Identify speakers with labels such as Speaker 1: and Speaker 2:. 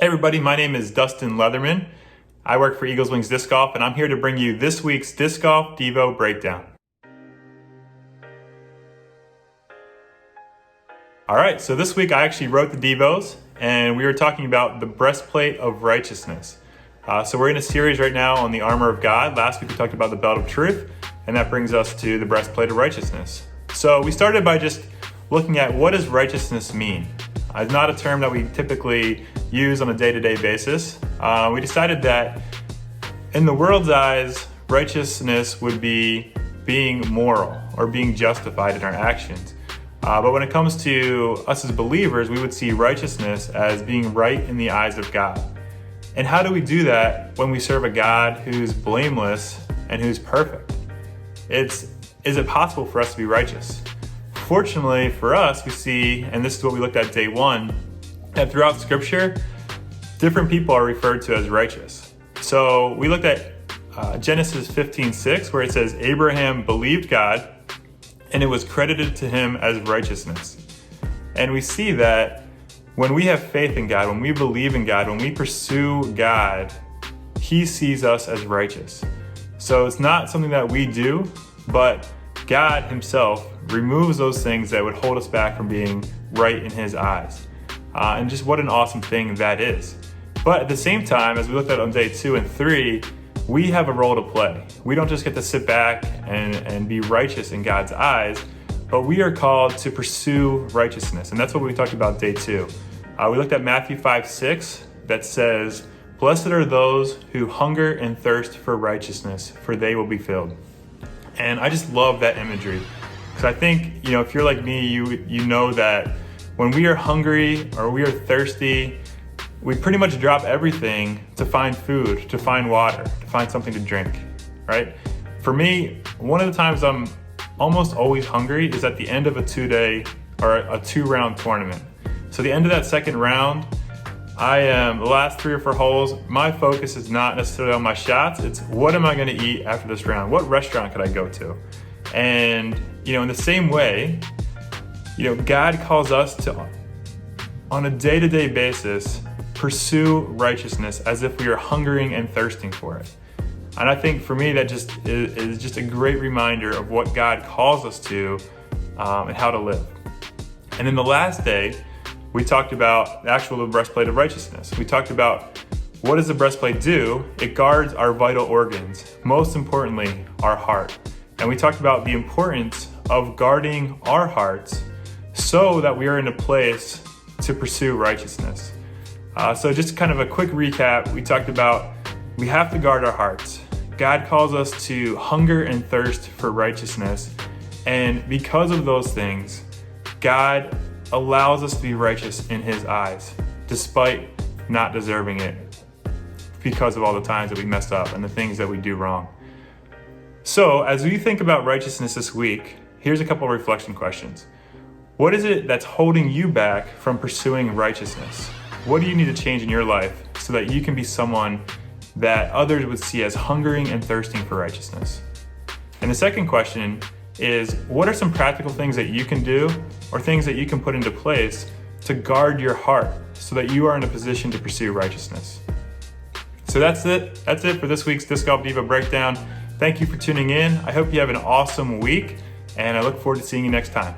Speaker 1: Hey everybody, my name is Dustin Leatherman. I work for Eagles Wings Disc Golf, and I'm here to bring you this week's Disc Golf Devo Breakdown. Alright, so this week I actually wrote the Devos, and we were talking about the breastplate of righteousness. So we're in a series right now on the armor of God. Last week we talked about the belt of truth, and that brings us to the breastplate of righteousness. So we started by just looking at what does righteousness mean. It's not a term that we typically use on a day-to-day basis. We decided that in the world's eyes, righteousness would be being moral or being justified in our actions. But when it comes to us as believers, we would see righteousness as being right in the eyes of God. And how do we do that when we serve a God who's blameless and who's perfect? Is it possible for us to be righteous? Fortunately for us, we see, and this is what we looked at day one, that throughout Scripture, different people are referred to as righteous. So we looked at Genesis 15:6, where it says, Abraham believed God, and it was credited to him as righteousness. And we see that when we have faith in God, when we believe in God, when we pursue God, He sees us as righteous. So it's not something that we do, but God Himself removes those things that would hold us back from being right in His eyes. And just what an awesome thing that is. But at the same time, as we looked at on day 2 and 3, we have a role to play. We don't just get to sit back and be righteous in God's eyes, but we are called to pursue righteousness. And that's what we talked about day 2. We looked at Matthew 5:6 that says, Blessed are those who hunger and thirst for righteousness, for they will be filled. And I just love that imagery. Because I think, if you're like me, you know that when we are hungry or we are thirsty, we pretty much drop everything to find food, to find water, to find something to drink, right? For me, one of the times I'm almost always hungry is at the end of a 2-day or a 2-round tournament. So the end of that second round, the last 3 or 4 holes, my focus is not necessarily on my shots, it's what am I gonna eat after this round? What restaurant could I go to? And, in the same way, God calls us to, on a day-to-day basis, pursue righteousness as if we are hungering and thirsting for it. And I think for me, that just is just a great reminder of what God calls us to and how to live. And then the last day, we talked about the breastplate of righteousness. We talked about what does the breastplate do? It guards our vital organs, most importantly, our heart. And we talked about the importance of guarding our hearts so that we are in a place to pursue righteousness. So just kind of a quick recap, we talked about we have to guard our hearts. God calls us to hunger and thirst for righteousness. And because of those things, God allows us to be righteous in His eyes, despite not deserving it, because of all the times that we messed up and the things that we do wrong. So as we think about righteousness this week, here's a couple of reflection questions. What is it that's holding you back from pursuing righteousness? What do you need to change in your life so that you can be someone that others would see as hungering and thirsting for righteousness? And the second question is, what are some practical things that you can do or things that you can put into place to guard your heart so that you are in a position to pursue righteousness? So that's it. That's it for this week's Disc Golf Devo Breakdown. Thank you for tuning in. I hope you have an awesome week, and I look forward to seeing you next time.